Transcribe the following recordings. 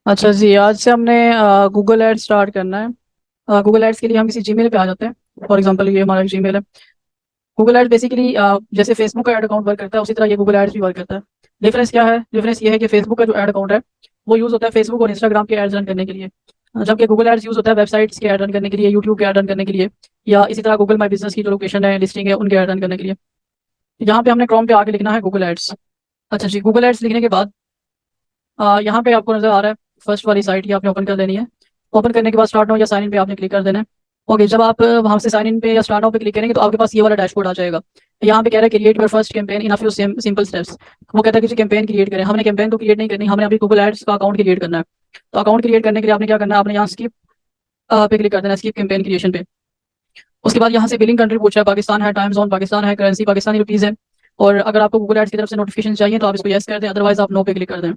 अच्छा जी, आज से हमने गूगल एड्स स्टार्ट करना है। गूगल एड्स के लिए हम किसी जीमेल पे आ जाते हैं। फॉर एग्जांपल ये हमारा जीमेल है। गूगल एड्स बेसिकली जैसे फेसबुक का ऐड अकाउंट वर्क करता है उसी तरह ये गूगल एड्स भी वर्क करता है। डिफरेंस क्या है? डिफरेंस ये है कि फेसबुक का जो ऐड अकाउंट है वो यूज़ होता है फेसबुक और इंस्टाग्राम के एड्स रन करने के लिए, जबकि गूगल एड्स यूज़ होता है वेबसाइट्स के ऐड रन करने के लिए, यूट्यूब के ऐड रन करने के लिए, या इसी तरह गूगल माई बिजनेस की जो लोकेशन है, लिस्टिंग है, उनके ऐड रन करने के लिए। यहाँ पे हमने क्रोम पे आके लिखना है गूगल एड्स। अच्छा जी, गूगल एड्स लिखने के बाद यहाँ पे आपको नजर आ रहा है फर्स्ट वाली साइट, ये आपने ओपन कर देनी है। ओपन करने के बाद स्टार्ट नाउ या साइन इन पे आपने क्लिक कर देना है। ओके, जब आप वहाँ से साइन इन पे या स्टार्ट नाउ पे क्लिक करेंगे तो आपके पास ये वाला डैशबोर्ड आ जाएगा। यहाँ पे कह रहा है create your first campaign in a few simple steps. वो कहता है कि कैंपेन क्रिएट करें। हमने कैंपेन तो क्रिएट नहीं करनी, हमने अभी गूगल एड्स का अकाउंट क्रिएट करना है। तो अकाउंट क्रिएट करने के लिए आपने क्या करना है, आपने यहाँ स्किप पे क्लिक कर देना है, स्किप कैंपेन क्रिएशन पे। उसके बाद यहाँ से बिलिंग कंट्री पूछा है, पाकिस्तान है, टाइम जोन पाकिस्तान है, करेंसी पाकिस्तानी रुपीज़ है। और अगर आपको गूगल एड्स की तरफ से नोटिफिकेशन चाहिए तो आप इसको यस कर दें, अदरवाइज आप नो पे क्लिक कर दें।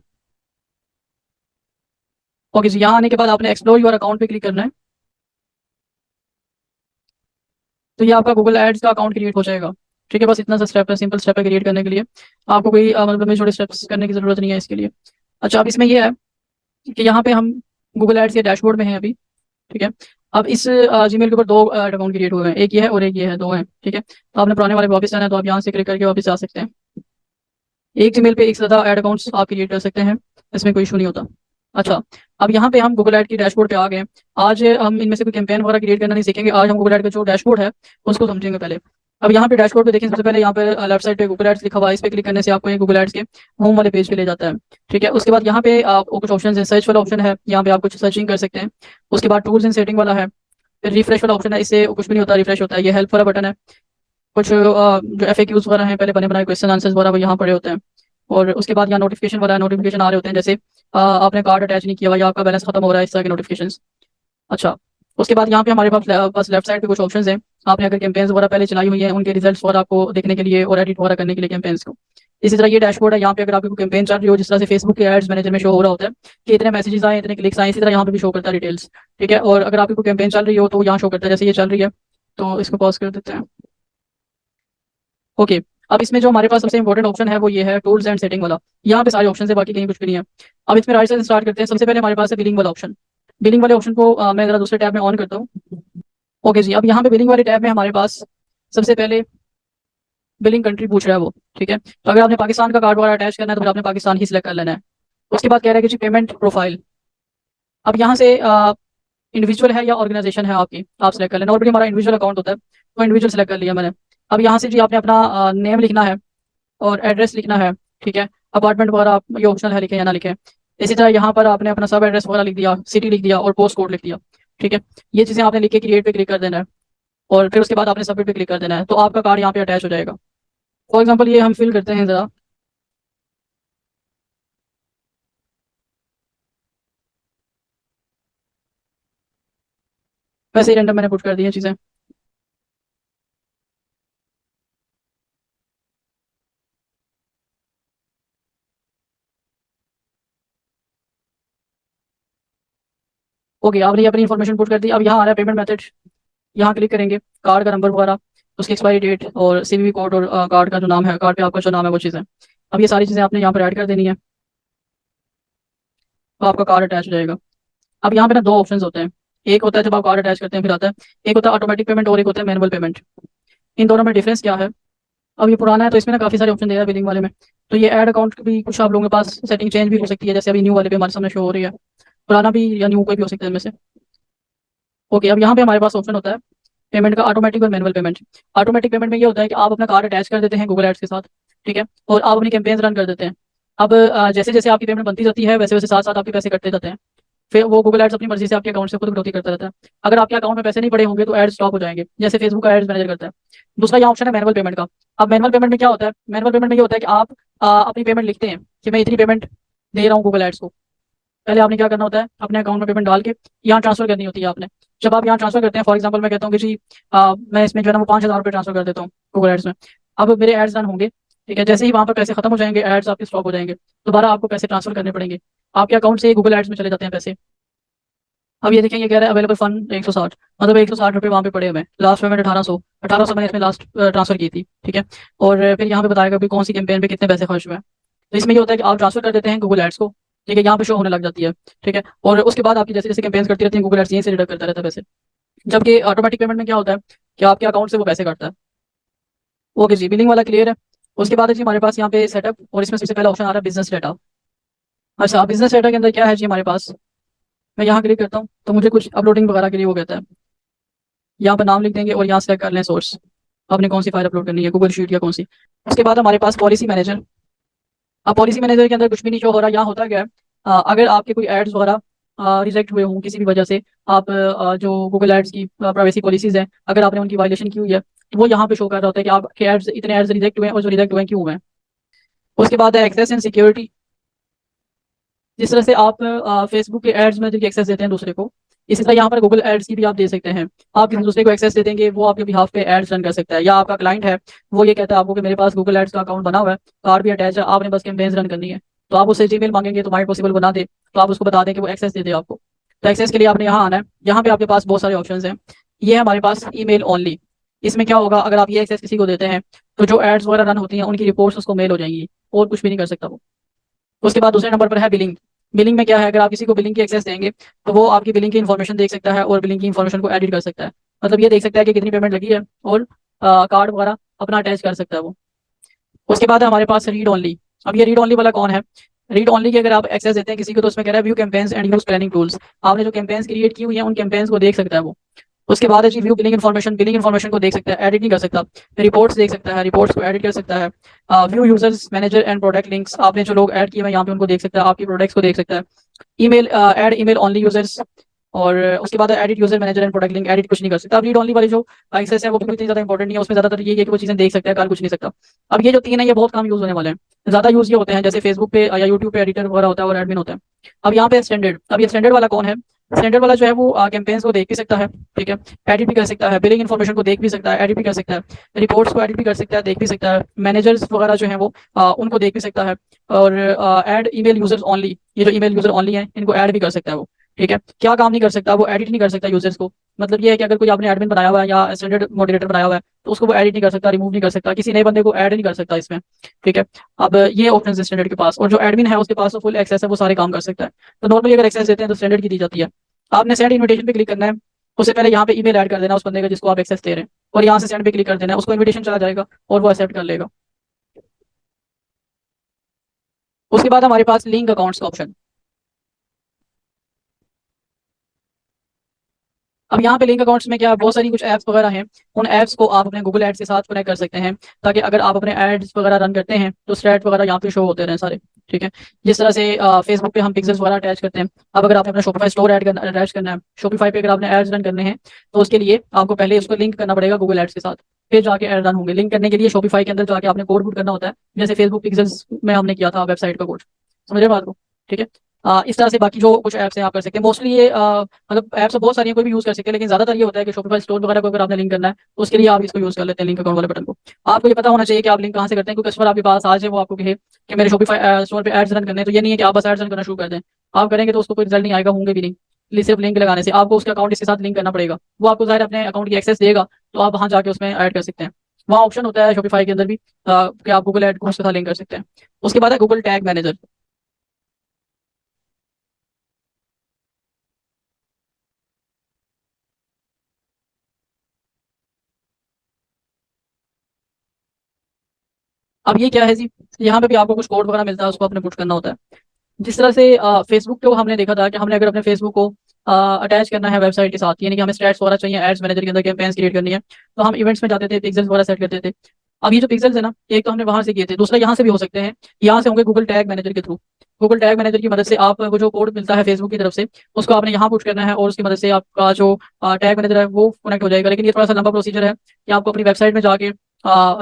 ओके जी, यहाँ आने के बाद आपने एक्सप्लोर योर अकाउंट पे क्लिक करना है। तो ये आपका गूगल एड्स का अकाउंट क्रिएट हो जाएगा। ठीक है, बस इतना सा स्टेप है, सिंपल स्टेप है क्रिएट करने के लिए। आपको कोई मतलब में छोटे स्टेप्स करने की ज़रूरत नहीं है इसके लिए। अच्छा, अब इसमें ये है कि यहाँ पे हम गूगल एड्स के डैशबोर्ड में हैं अभी। ठीक है, अब इस जीमेल के ऊपर दो अकाउंट क्रिएट हुए हैं, एक ये है और एक ये है, दो हैं। ठीक है, तो आपने पुराने वाले पे वापस जाना है तो आप यहाँ से क्लिक करके वापस जा सकते हैं। एक जीमेल पे एक से ज़्यादा ऐड अकाउंट्स आप क्रिएट कर सकते हैं, इसमें कोई इशू नहीं होता। अच्छा, अब यहाँ पे हम गूगल ऐड की डैशबोर्ड पे आ गए हैं। आज हम इनमें से कोई कैंपेन वगैरह क्रिएट करना नहीं सीखेंगे, आज हम गूगल ऐड का जो डैशबोर्ड है उसको समझेंगे पहले। अब यहाँ पे डैशबोर्ड पे देखें, सबसे पहले यहाँ पे लेफ्ट साइड पे गूगल एड्स लिखा हुआ है, इस पे क्लिक करने से आपको ये गूगल एड्स के होम वाले पेज पे ले जाता है। ठीक है, उसके बाद यहाँ पे आपको कुछ ऑप्शन है, सर्च वाला ऑप्शन है, यहाँ पे आप कुछ सर्चिंग कर सकते हैं। उसके बाद टूल्स एंड सेटिंग वाला है, फिर रिफ्रेश वाला ऑप्शन है, इससे कुछ भी नहीं होता, रिफ्रेश होता है। ये हेल्प वाला बटन है, कुछ जो FAQs वगैरह हैं, पहले बने बनाए क्वेश्चन आंसर्स वगैरह वो यहाँ पड़े होते हैं। और उसके बाद यहाँ नोटिफिकेशन वाला है, नोटिफिकेशन आ रहे होते हैं, जैसे आपने कार्ड अटैच नहीं किया हुआ या आपका बैलेंस खत्म हो रहा है, इस तरह के नोटिफिकेशन। अच्छा, उसके बाद यहाँ पे हमारे पास लेफ्ट साइड पे कुछ ऑप्शंस हैं। आपने अगर कैंपेन्स वगैरह पहले चलाई हुई है उनके रिजल्ट्स वगैरह आपको देखने के लिए और एडिट वगैरह करने के लिए कैंपेन्स को। इसी तरह ये डैशबोर्ड है, यहाँ पे अगर आपकी कैंपेन चल रही हो, जिस तरह से फेसबुक के एड्स मैनेजर में शो हो रहा होता है कि इतने मैसेजेस आए, इतने क्लिक्स आए, इसी तरह यहाँ पे भी शो करता है डिटेल्स। ठीक है, और अगर आपकी कोई कैंपेन चल रही हो तो यहाँ शो करता है, जैसे ये चल रही है। तो इसको पॉज कर देते हैं। ओके, अब इसमें जो हमारे पास सबसे इंपॉर्टेंट ऑप्शन है वो ये है टूल्स एंड सेटिंग वाला। यहाँ पे सारे ऑप्शन है, बाकी कहीं कुछ भी नहीं है। अब इसमें राइट से स्टार्ट करते हैं। सबसे पहले हमारे पास है बिलिंग वाला ऑप्शन। बिलिंग वाले ऑप्शन को मैं जरा दूसरे टैब में ऑन करता हूँ। ओके जी, अब यहाँ पे बिलिंग वाले टैब में हमारे पास सबसे पहले बिलिंग कंट्री पूछ रहा है वो। ठीक है, तो अगर आपने पाकिस्तान का कार्ड वगैरह अटैच करना है तो फिर आपने पाकिस्तान ही सिलेक्ट कर लेना है। उसके बाद कह रहा है कि जी पेमेंट प्रोफाइल। अब यहाँ से इंडिविजुअल है या ऑर्गेनाइजेशन है आपकी, आप सिलेक्ट कर लेना। ऑलरेडी हमारा इंडिविजुअल अकाउंट होता है तो इंडिविजुअल सेलेक्ट कर लिया मैंने। अब यहाँ से जी आपने अपना नेम लिखना है और एड्रेस लिखना है। ठीक है, अपार्टमेंट वगैरह आप ये ऑप्शनल है, लिखें या ना लिखें। इसी तरह यहाँ पर आपने अपना सब एड्रेस वगैरह लिख दिया, सिटी लिख दिया और पोस्ट कोड लिख दिया। ठीक है, ये चीज़ें आपने लिख के क्रिएट पे क्लिक कर देना है और फिर उसके बाद आपने सबमिट पे क्लिक कर देना है, तो आपका कार्ड यहाँ पे अटैच हो जाएगा। फॉर एग्जाम्पल ये हम फिल करते हैं ज़रा। वैसे ही रेंडम मैंने पुट कर दी है चीज़ें। ओके, आपने ये अपनी इन्फॉर्मेशन पुट कर दी। अब यहाँ आ रहा है पेमेंट मेथड, यहाँ क्लिक करेंगे, कार्ड का नंबर वगैरह, उसकी एक्सपायरी डेट और CVV कोड और कार्ड का जो नाम है, कार्ड पे आपका जो नाम है वो चीज़ें। अब ये सारी चीज़ें आपने यहाँ पर ऐड कर देनी है, तो आपका कार्ड अटैच हो जाएगा। अब यहाँ पे ना दो ऑप्शंस होते हैं, एक होता है जब आप कार्ड अटैच करते हैं फिर आता है, एक होता है ऑटोमेटिक पेमेंट और एक होता है मैनुअल पेमेंट। इन दोनों में डिफरेंस क्या है? अब ये पुराना है तो इसमें ना काफ़ी सारे ऑप्शन दे रहा है बिलिंग वाले में। तो ये ऐड अकाउंट भी कुछ आप लोगों के पास सेटिंग चेंज भी हो सकती है, जैसे अभी न्यू वाले पे हमारे सामने शो हो रही है। पुराना भी या न्यू कोई भी हो सकता है इनमें से। ओके, अब यहाँ पे हमारे पास ऑप्शन होता है पेमेंट का, ऑटोमेटिक और मैनुअल पेमेंट। ऑटोमेटिक पेमेंट में ये होता है कि आप अपना कार्ड अटैच कर देते हैं गूगल एड्स के साथ। ठीक है, और आप अपनी कैंपेन्स रन कर देते हैं। अब जैसे जैसे आपकी पेमेंट बनती जाती है वैसे वैसे साथ साथ आपके पैसे कटते जाते हैं। फिर वो गूगल एड्स अपनी मर्जी से आपके अकाउंट से खुद कटौती करता रहता है। अगर आपके अकाउंट में पैसे नहीं पड़े होंगे तो एड्स स्टॉप हो जाएंगे, जैसे फेसबुक का एड्स मैनेजर करता है। दूसरा यहाँ ऑप्शन है मैनुअल पेमेंट का। अब मैनुअल पेमेंट में क्या होता है? मैनुअल पेमेंट में ये होता है कि आप अपनी पेमेंट लिखते हैं कि मैं इतनी पेमेंट दे रहा हूँ गूगल एड्स को। पहले आपने क्या करना होता है, अपने अकाउंट में पेमेंट डाल के यहाँ ट्रांसफर करनी होती है आपने। जब आप यहाँ ट्रांसफर करते हैं, फॉर एग्जांपल मैं कहता हूँ कि जी मैं इसमें जो है ना वो 5,000 रुपये ट्रांसफर कर देता हूँ गूगल एड्स में। अब मेरे एड्स रन होंगे। ठीक है, जैसे ही वहाँ पर पैसे खत्म हो जाएंगे, एड्स आपके स्टॉप हो जाएंगे, दोबारा आपको पैसे ट्रांसफर करने पड़ेंगे। आपके अकाउंट से गूगल एड्स में चले जाते हैं पैसे। अब ये देखें, ये कह रहा है अवेलेबल फंड 160, मतलब 160 रुपये वहाँ पे पड़े हुए हैं। लास्ट पेमेंट 1800 मैंने इसमें लास्ट ट्रांसफर की थी। ठीक है, और फिर यहाँ पे बताएगा भी कौन सी कैंपेन पे कितने पैसे खर्च हुए हैं। तो इसमें ये होता है कि आप ट्रांसफर कर देते हैं गूगल एड्स को। ठीक है, यहाँ पे शो होने लग जाती है। ठीक है, और उसके बाद आपकी जैसे जैसे कैंपेन्स करती रहती है गूगल एड्स यहीं से डिडक्ट करता रहता है पैसे। जबकि ऑटोमेटिक पेमेंट में क्या होता है कि आपके अकाउंट से वो पैसे काटता है। ओके जी, बिलिंग वाला क्लियर है। उसके बाद है जी हमारे पास यहाँ पे सेटअप, और इसमें सबसे पहला ऑप्शन आ रहा है बिजनेस डाटा। अच्छा, बिजनेस डाटा के अंदर क्या है जी हमारे पास, मैं यहाँ क्लिक करता हूँ तो मुझे कुछ अपलोडिंग वगैरह के लिए वो कहता है। यहाँ पर नाम लिख देंगे और यहाँ सेलेक्ट कर लें सोर्स, आपने कौन सी फाइल अपलोड करनी है, गूगल शीट या कौन सी। उसके बाद हमारे पास पॉलिसी मैनेजर। अब पॉलिसी मैनेजर के अंदर कुछ भी नहीं शो हो रहा। यहाँ होता क्या है, अगर आपके कोई एड्स वगैरह रिजेक्ट हुए हों किसी भी वजह से, आप जो गूगल एड्स की प्राइवेसी पॉलिसीज हैं, अगर आपने उनकी वायलेशन की हुई है, तो वो यहाँ पे शो कर रहा होता है कि आपके एड्स, इतने एड्स रिजेक्ट हुए हैं और जो रिजेक्ट हुए हैं क्यों हुए हैं। उसके बाद है एक्सेस एंड सिक्योरिटी। जिस तरह से आप फेसबुक के एड्स में एक्सेस देते हैं दूसरे को, इसी तरह यहाँ पर गूगल एड्स की भी आप दे सकते हैं। आप किसी दूसरे को एक्सेस दे देंगे, वो आपके बिहाफ पे एड्स रन कर सकता है। या आपका क्लाइंट है, वो ये कहता है आपको कि मेरे पास गूगल एड्स का अकाउंट बना हुआ है, कार्ड भी अटैच है, आपने बस कैंपेन्स रन करनी है। तो आप उससे जीमेल मांगेंगे तो माइट पॉसिबल बना दे, तो आप उसको बता दें कि वो एक्सेस दे दे आपको। तो एक्सेस के लिए आपने यहाँ आना है। यहाँ पे आपके पास बहुत सारे ऑप्शन हैं। ये है हमारे पास ईमेल ओनली। इसमें क्या होगा, अगर आप ये एक्सेस किसी को देते हैं तो जो एड्स वगैरह रन होती हैं उनकी रिपोर्ट्स उसको मेल हो जाएंगी, और कुछ भी नहीं कर सकता वो। उसके बाद दूसरे नंबर पर है बिलिंग। बिलिंग में क्या है, अगर आप किसी को बिलिंग की एक्सेस देंगे तो वो आपकी बिलिंग की इन्फॉर्मेशन देख सकता है और बिलिंग की इन्फॉर्मेशन को एडिट कर सकता है। मतलब ये देख सकता है कि कितनी पेमेंट लगी है, और कार्ड वगैरह अपना अटैच कर सकता है वो। उसके बाद है हमारे पास रीड ओनली। अब ये रीड ओनली वाला कौन है, रीड ओनली की अगर आप एक्सेस देते हैं किसी को, तो उसमें कह रहा है view campaigns and use planning tools. आपने जो कैंपेन्स क्रिएट की हुई है उन कैंपेन्स को देख सकता है वो। उसके बाद है जी view billing information. Billing information को देख सकता है, एडिट नहीं कर सकता। रिपोर्ट्स देख सकता है, रिपोर्ट्स को एडिट कर सकता है। View users manager and product links, आपने जो लोग ऐड किए हैं यहाँ पे उनको देख सकता है, आपकी प्रोडक्ट्स को देख सकता है। Email, add email only users. और उसके बाद edit user manager and product link, edit कुछ नहीं कर सकता। अब रीड ओनली वाली जो एक्सेस है वो भी इतनी ज्यादा इंपॉर्टेंट नहीं है, उसमें ज्यादातर ये है कि वो चीजें देख सकता है, कर कुछ नहीं सकता। अब ये जो तीन है ये बहुत कम यूज होने वाले हैं। ज्यादा यूज ये होते हैं जैसे फेसबुक पे या यूट्यूब पे एडिटर वगैरह होता है और एडमिन होता है। अब यहाँ पे स्टैंडर्ड, अब ये स्टैंडर्ड वाला कौन है, स्टैंडर्ड वाला जो है वो कैंपेन्स को देख भी सकता है, ठीक है, एडिट भी कर सकता है, बिलिंग इन्फॉर्मेशन को देख भी सकता है, एडिट भी कर सकता है, रिपोर्ट्स को एडिट भी कर सकता है, देख भी सकता है, मैनेजर्स वगैरह जो है वो उनको देख भी सकता है। और ऐड ईमेल यूजर्स ओनली, ये जो ईमेल यूजर ओनली है इनको ऐड भी कर सकता है वो। ठीक है, क्या काम नहीं कर सकता, वो एडिट नहीं कर सकता यूजर्स को। मतलब ये है कि अगर कोई आपने एडमिन बनाया हुआ है या स्टैंडर्ड मॉडरेटर बनाया हुआ है, तो उसको वो एडिट नहीं कर सकता, रिमूव नहीं कर सकता, किसी नए बंदे को ऐड नहीं कर सकता इसमें। ठीक है, अब ये ऑप्शन है स्टैंडर्ड के पास, और जो एडमिन है उसके पास तो फुल एक्सेस है, वो सारे काम कर सकता है। तो नॉर्मली अगर एक्सेस देते हैं तो स्टैंडर्ड की दी जाती है। आपने सेंड इन्विटेशन पे क्लिक करना है, उससे पहले यहाँ पे ईमेल ऐड कर देना उस बंदे का जिसको आप एक्सेस दे रहे हैं, और यहाँ से सेंड पे क्लिक कर देना है, उसको इन्विटेशन चला जाएगा और वो एक्सेप्ट कर लेगा। उसके बाद हमारे पास लिंक अकाउंट्स का ऑप्शन। अब यहाँ पे लिंक अकाउंट्स में क्या, बहुत सारी कुछ ऐप्स वगैरह हैं। उन ऐप्स को आप अपने गूगल एड्स के साथ कनेक्ट कर सकते हैं, ताकि अगर आप अपने एड्स वगैरह रन करते हैं तो स्टैट वगैरह यहाँ पे शो होते रहें सारे। ठीक है, जिस तरह से फेसबुक पे हम पिक्सेल्स वगैरह अटैच करते हैं। अब अगर आपने अपना शॉपिफाई स्टोर ऐड करना अटैच करना है, शॉपिफाई पे अगर आपने एड्स रन करने हैं, तो उसके लिए आपको पहले उसको लिंक करना पड़ेगा गूगल एड्स के साथ, फिर जाके एड रन होंगे। लिंक करने के लिए शॉपिफाई के अंदर जाके आपने कोड पुट करना होता है, जैसे फेसबुक पिक्सेल्स में हमने किया था वेबसाइट का कोड। समझ रहे बात को। ठीक है, इस तरह से बाकी जो कुछ ऐप्स हैं आप कर सकते हैं। मोस्टली ये मतलब ऐप्स तो बहुत सारी हैं, कोई भी यूज़ कर सकते हैं, लेकिन ज़्यादातर ये होता है कि शॉपिफाई स्टोर वगैरह को अगर आपने लिंक करना है तो उसके लिए आप इसको यूज़ कर लेते हैं, लिंक अकाउंट वाले बटन को। आपको ये पता होना चाहिए कि आप लिंक कहाँ से करते हैं, क्योंकि कस्टमर आपके पास आज है वो आपको कहे कि मेरे शॉपिफाई स्टोर पे एड्स रन करने हैं, तो ये नहीं है कि आप बस एड्स रन करना शुरू कर दें। आप करेंगे तो उसको कोई रिजल्ट नहीं आएगा, होंगे भी नहीं। सिर्फ लिंक लगाने से आपको उसका अकाउंट इसके साथ लिंक करना पड़ेगा, वो आपको ज़ाहिर अपने अकाउंट की एक्सेस देगा, तो आप वहाँ जाके उसमें ऐड कर सकते हैं। वहाँ ऑप्शन होता है शॉपिफाई के अंदर भी कि आप गूगल एड को उसके साथ लिंक कर सकते हैं। उसके बाद है गूगल टैग मैनेजर। अब ये क्या है जी, यहाँ पे भी आपको कुछ कोड वगैरह मिलता है, उसको आपने पुट करना होता है। जिस तरह से फेसबुक को हमने देखा था कि हमने अगर अपने फेसबुक को अटैच करना है वेबसाइट के साथ, यानी कि हमें स्टैट्स वगैरह चाहिए, एड्स मैनेजर के अंदर कैंपेन्स क्रिएट करनी है, तो हम इवेंट्स में जाते थे, पिक्सेल्स वगैरह सेट करते थे। अब ये जो पिक्सेल्स है ना, एक तो हमने वहां से किए थे, दूसरा यहाँ से भी हो सकते हैं। यहाँ से होंगे गूगल टैग मैनेजर के थ्रू। गूगल टैग मैनेजर की मदद से आप वो जो कोड मिलता है फेसबुक की तरफ से, उसको आपने यहाँ पुट करना है, और उसकी मदद से आपका जो टैग मैनेजर है वो कनेक्ट हो जाएगा। लेकिन ये थोड़ा सा लंबा प्रोसीजर है कि आपको अपनी वेबसाइट में जाके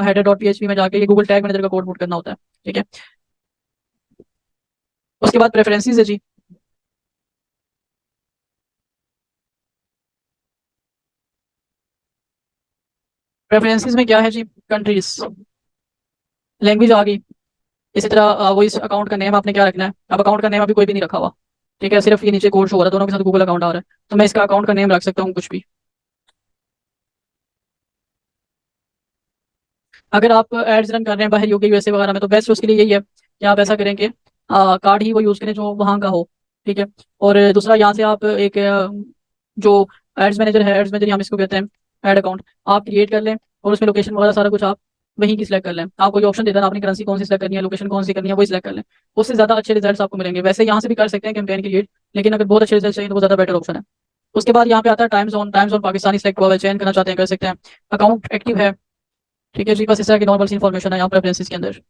header.php में जाके ये गूगल टैग मैनेजर का कोड पुट करना होता है। ठीक है, उसके बाद प्रेफरेंसेस है जी। प्रेफरेंसेस में क्या है जी, कंट्रीज, लैंग्वेज आ गई। इसी तरह वो इस अकाउंट का नेम आपने क्या रखना है। अब अकाउंट का नेम अभी कोई भी नहीं रखा हुआ, ठीक है, सिर्फ ये नीचे कोड शो हो रहा है, दोनों के साथ गूगल अकाउंट आ रहा है, तो मैं इसका अकाउंट का नेम रख सकता हूँ कुछ भी। अगर आप एड्स रन कर रहे हैं बाहर यूके यूएसए वगैरह में, तो बेस्ट उसके लिए यही है कि आप ऐसा करें कि कार्ड ही वो यूज़ करें जो वहाँ का हो, ठीक है। और दूसरा यहाँ से आप एक जो एड्स मैनेजर है, एड्स मैनेजर हम इसको कहते हैं, एड अकाउंट आप क्रिएट कर लें और उसमें लोकेशन वगैरह सारा कुछ आप वहीं की सिलेक्ट कर लें। आपको जो ऑप्शन देता है ना, अपनी करेंसी कौन सी सिलेक्ट करनी है, लोकेशन कौन सी करनी है, वही सिलेक्ट कर लें। उससे ज़्यादा अच्छे रिजल्ट्स आपको मिलेंगे। वैसे यहाँ से भी कर सकते हैं कैंपेन क्रिएट, लेकिन अगर बहुत अच्छे रिजल्ट चाहिए तो वो ज़्यादा बेटर ऑप्शन है। उसके बाद यहाँ पे आता है टाइम जोन पाकिस्तानी सिलेक्ट हुआ है, चयन करना चाहते हैं कर सकते हैं। अकाउंट एक्टिव है, ठीक है जी, बस इस तरह की नॉर्मल सी इन्फॉर्मेशन है यहाँ प्रेफरेंसेस के अंदर।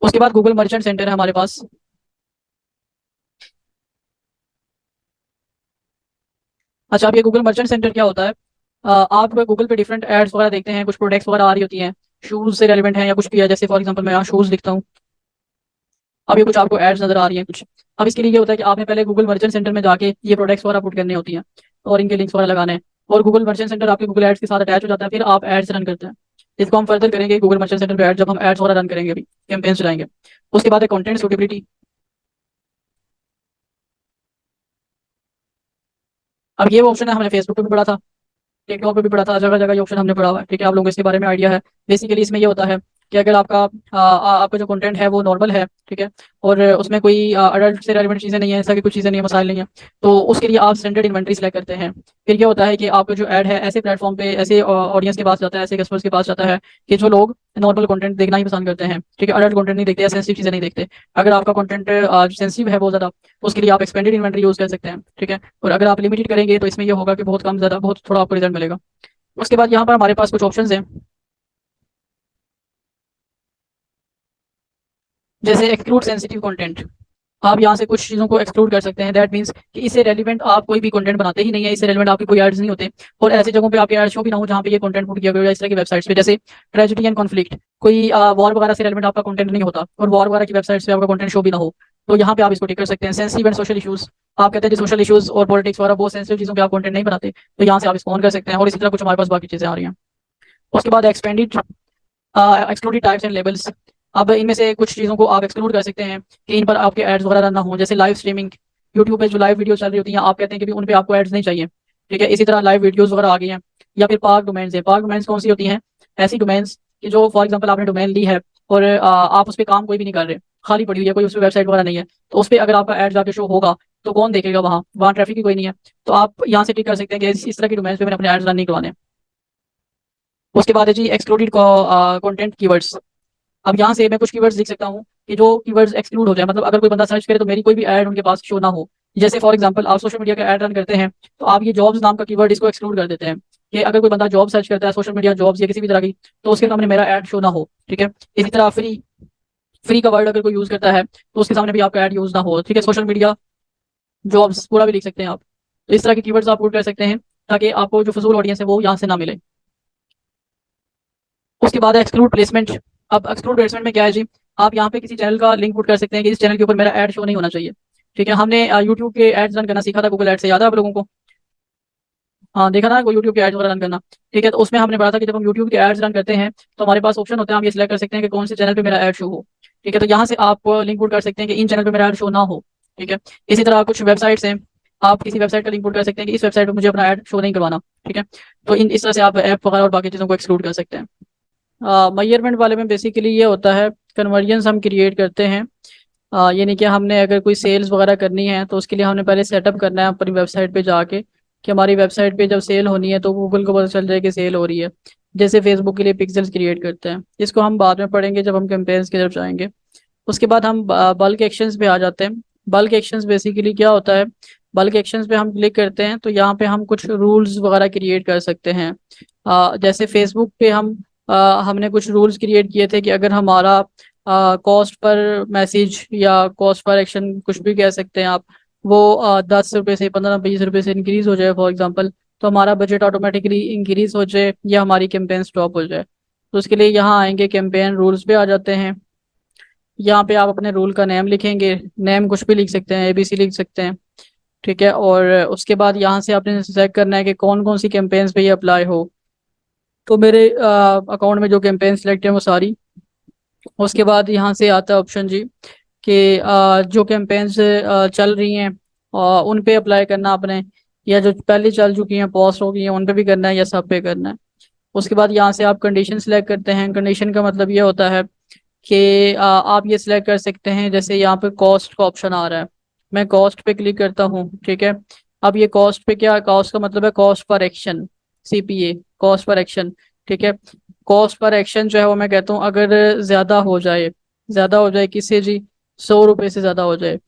उसके बाद गूगल मर्चेंट सेंटर है हमारे पास। अच्छा, अब ये गूगल मर्चेंट सेंटर क्या होता है? आप गूगल पे डिफरेंट एड्स वगैरह देखते हैं, कुछ प्रोडक्ट्स वगैरह आ रही होती हैं, शूज़ से रेलिवेंट है या कुछ भी है। जैसे फॉर एग्जांपल मैं यहाँ शूज़ लिखता हूँ, अब ये कुछ आपको एड्स नजर आ रही हैं कुछ। अब इसके लिए ये होता है कि आपने पहले गूगल मर्चेंट सेंटर में जाके ये प्रोडक्ट्स वगैरह पुट करनी होती हैं और इनके लिंक्स वगैरह लगाने हैं। और गूगल मर्चेंट सेंटर आपके गूगल एड्स के साथ अटैच हो जाता है, फिर आप एड्स रन करते हैं। इसको हम फर्दर करेंगे गूगल मर्चेंट सेंटर पे एड, जब हम एड्स वगैरह रन करेंगे, अभी कैंपेन्स चलाएंगे। उसके बाद है कंटेंट सूटेबिलिटी। अब ये वो ऑप्शन है, हमने फेसबुक पे भी पढ़ा था, टिकटॉक पे भी पढ़ा था, जगह जगह ये ऑप्शन हमने पढ़ा हुआ है, ठीक है। आप लोगों को इसके बारे में आइडिया है। बेसिकली इसमें ये होता है कि अगर आपका जो कंटेंट है वो नॉर्मल है, ठीक है, और उसमें कोई अडल्ट से रेलिवेंट चीज़ें नहीं है, ऐसा कि कुछ चीज़ें नहीं है, मसाइल नहीं है, तो उसके लिए आप स्टैंडर्ड इन्वेंट्री सेलेक्ट करते हैं। फिर क्या होता है कि आपका जो ऐड है ऐसे प्लेटफॉर्म पे, ऐसे ऑडियंस के पास जाता है, ऐसे कस्टमर्स के पास जाता है कि जो लोग नॉर्मल कंटेंट देखना ही पसंद करते हैं, ठीक है, अडल्ट कंटेंट नहीं देखते, सेंसिटिव चीज़ें नहीं देखते। अगर आपका कंटेंट सेंसिटिव है बहुत ज़्यादा, तो उसके लिए आप एक्सपेंडेड इन्वेंट्री यूज़ कर सकते हैं, ठीक है। और अगर आप लिमिटेड करेंगे तो इसमें ये होगा कि बहुत कम ज़्यादा बहुत थोड़ा आपको रिजल्ट मिलेगा। उसके बाद यहाँ पर हमारे पास कुछ ऑप्शंस हैं, जैसे एक्सक्लूड सेंसिटिव कंटेंट। आप यहाँ से कुछ चीज़ों को एक्सक्लूड कर सकते हैं। दैट मीन्स कि इससे रेलिवेंट आप कोई भी कंटेंट बनाते ही नहीं है, इससे रेलिवेंट आपके कोई एड्स नहीं होते, और ऐसी जगहों पे आपके एड शो भी ना हो जहाँ पे ये कंटेंट पुट किया गया हो, या इस तरह की वेबसाइट्स पे, जैसे ट्रेजिडी एंड कॉन्फ्लिक्ट, कोई वॉर वगैरह से रेलिवेंट आपका कंटेंट नहीं होता और वॉर वगैरह की वेबसाइट्स पे आपका कंटेंट शो भी ना हो, तो यहाँ पे आप इसको टिक कर सकते हैं। सेंसिटिव एंड सोशल इशूज़, आप कहते हैं कि सोशल इशूज़ और पॉलिटिक्स वगैरह बहुत सेंसिटिव चीज़ों पे आप कंटेंट नहीं बनाते, तो यहाँ से आप इसको ऑन कर सकते हैं। और इसी तरह कुछ हमारे पास बाकी चीज़ें आ रही हैं। उसके बाद expanded excluded types and labels. अब इनमें से कुछ चीज़ों को आप एक्सक्लूड कर सकते हैं कि इन पर आपके एड्स वगैरह ना हो, जैसे लाइव स्ट्रीमिंग। यूट्यूब पे जो लाइव वीडियो चल रही होती हैं, आप कहते हैं कि भी उन पे आपको एड्स नहीं चाहिए, ठीक है। इसी तरह लाइव वीडियोस वगैरह आ गई हैं। या फिर पार्क डोमेन्स है। पार्क डोमेन्स कौन सी होती हैं? ऐसी डोमेन्स कि जो फॉर एग्जांपल आपने डोमेन ली है और आप उस पर काम कोई भी नहीं कर रहे, खाली पड़ी हुई है, कोई उस पर वेबसाइट वगैरह नहीं है, तो उस पर अगर आपका एड जाके शो होगा तो कौन देखेगा? वहाँ वहाँ ट्रैफिक ही कोई नहीं है, तो आप यहाँ से टिक कर सकते हैं कि इस तरह की डोमेन्स पे मैंने अपने एड्स रन नहीं करवाने। उसके बाद है जी एक्सक्लूडेड कंटेंट कीवर्ड्स। अब यहाँ से मैं कुछ कीवर्ड्स लिख सकता हूँ कि जो कीवर्ड्स एक्सक्लूड हो जाए, मतलब अगर कोई बंदा सर्च करे तो मेरी कोई भी ऐड उनके पास शो ना हो। जैसे फॉर एग्जांपल आप सोशल मीडिया का ऐड रन करते हैं, तो आप ये जॉब्स नाम का कीवर्ड इसको एक्सक्लूड कर देते हैं कि अगर कोई बंदा जॉब सर्च करता है सोशल मीडिया जॉब्स या किसी भी तरह की, तो उसके सामने मेरा ऐड शो ना हो, ठीक है। इसी तरह फ्री, फ्री का वर्ड अगर कोई यूज करता है तो उसके सामने भी आपका ऐड यूज ना हो, ठीक है। सोशल मीडिया जॉब्स पूरा भी लिख सकते हैं आप। तो इस तरह के कीवर्ड्स आप पुट कर सकते हैं ताकि आपको जो फजूल ऑडियंस है वो यहाँ से ना मिले। उसके बाद है एक्सक्लूड प्लेसमेंट। अब एक्सक्लूड प्लेसमेंट में क्या है जी? आप यहाँ पे किसी चैनल का लिंक पुट कर सकते हैं कि इस चैनल के ऊपर मेरा ऐड शो नहीं होना चाहिए, ठीक है। हमने यूट्यूब के एड्स रन करना सीखा था गूगल एड से, याद है आप लोगों को? हाँ, देखा था, यूट्यूब के एड्स वगैरह रन करना, ठीक है। तो उसमें हमने पढ़ा था कि जब हम यूट्यूब के एड्स रन करते हैं तो हमारे पास ऑप्शन होता है, हम ये सिलेक्ट कर सकते हैं कि कौन से चैनल पे मेरा ऐड शो हो, ठीक है। तो यहाँ से आप लिंक पुट कर सकते हैं कि इन चैनल पे मेरा ऐड शो ना हो, ठीक है। इसी तरह कुछ वेबसाइट्स हैं, आप किसी वेबसाइट का लिंक पुट कर सकते हैं कि इस वेबसाइट पर मुझे अपना ऐड शो नहीं करवाना, ठीक है। तो इन इस तरह से आप ऐप वगैरह और बाकी चीज़ों को एक्सक्लूड कर सकते हैं। मेजरमेंट वाले में बेसिकली ये होता है, कन्वर्जन्स हम क्रिएट करते हैं। यानी कि हमने अगर कोई सेल्स वगैरह करनी है तो उसके लिए हमने पहले सेटअप करना है अपनी वेबसाइट पे जाके कि हमारी वेबसाइट पे जब सेल होनी है तो गूगल को पता चल जाए कि सेल हो रही है। जैसे फेसबुक के लिए पिक्सेल्स क्रिएट करते हैं, इसको हम बाद में पढ़ेंगे जब हम कैंपेन्स की तरफ जाएंगे। उसके बाद हम बल्क एक्शंस पे आ जाते हैं। बल्क एक्शंस बेसिकली क्या होता है? बल्क एक्शंस पे हम क्लिक करते हैं तो यहाँ पे हम कुछ रूल्स वगैरह क्रिएट कर सकते हैं। जैसे फेसबुक पे हमने कुछ रूल्स क्रिएट किए थे कि अगर हमारा कॉस्ट पर मैसेज या कॉस्ट पर एक्शन, कुछ भी कह सकते हैं आप, वो 10 रुपये से 15-20 रुपये से इंक्रीज हो जाए फॉर एग्जांपल, तो हमारा बजट ऑटोमेटिकली इंक्रीज हो जाए या हमारी कैंपेन स्टॉप हो जाए। तो उसके लिए यहाँ आएंगे, कैंपेन रूल्स पे आ जाते हैं। यहाँ पे आप अपने रूल का नेम लिखेंगे, नेम कुछ भी लिख सकते हैं, एबीसी लिख सकते हैं, ठीक है। और उसके बाद यहाँ से आपने सेलेक्ट करना है कि कौन कौन सी कैंपेन्स पे ये अप्लाई हो। तो मेरे अकाउंट में जो कैंपेन सेलेक्ट है वो सारी। उसके बाद यहाँ से आता है ऑप्शन जी कि जो कैंपेन्स चल रही हैं उन पे अप्लाई करना आपने, या जो पहले चल चुकी हैं पोस्ट हो गई हैं उन पे भी करना है या सब पे करना है। उसके बाद यहाँ से आप कंडीशन सेलेक्ट करते हैं। कंडीशन का मतलब ये होता है कि आप ये सिलेक्ट कर सकते हैं, जैसे यहाँ पे कॉस्ट का ऑप्शन आ रहा है। मैं कॉस्ट पे क्लिक करता हूँ, ठीक है। अब ये कॉस्ट पे, क्या कॉस्ट का मतलब है, cost per action, CPA, cost per action, ठीक है। कॉस्ट पर एक्शन जो है वो मैं कहता हूँ अगर ज्यादा हो जाए किससे जी, 100 रुपये से ज्यादा हो जाए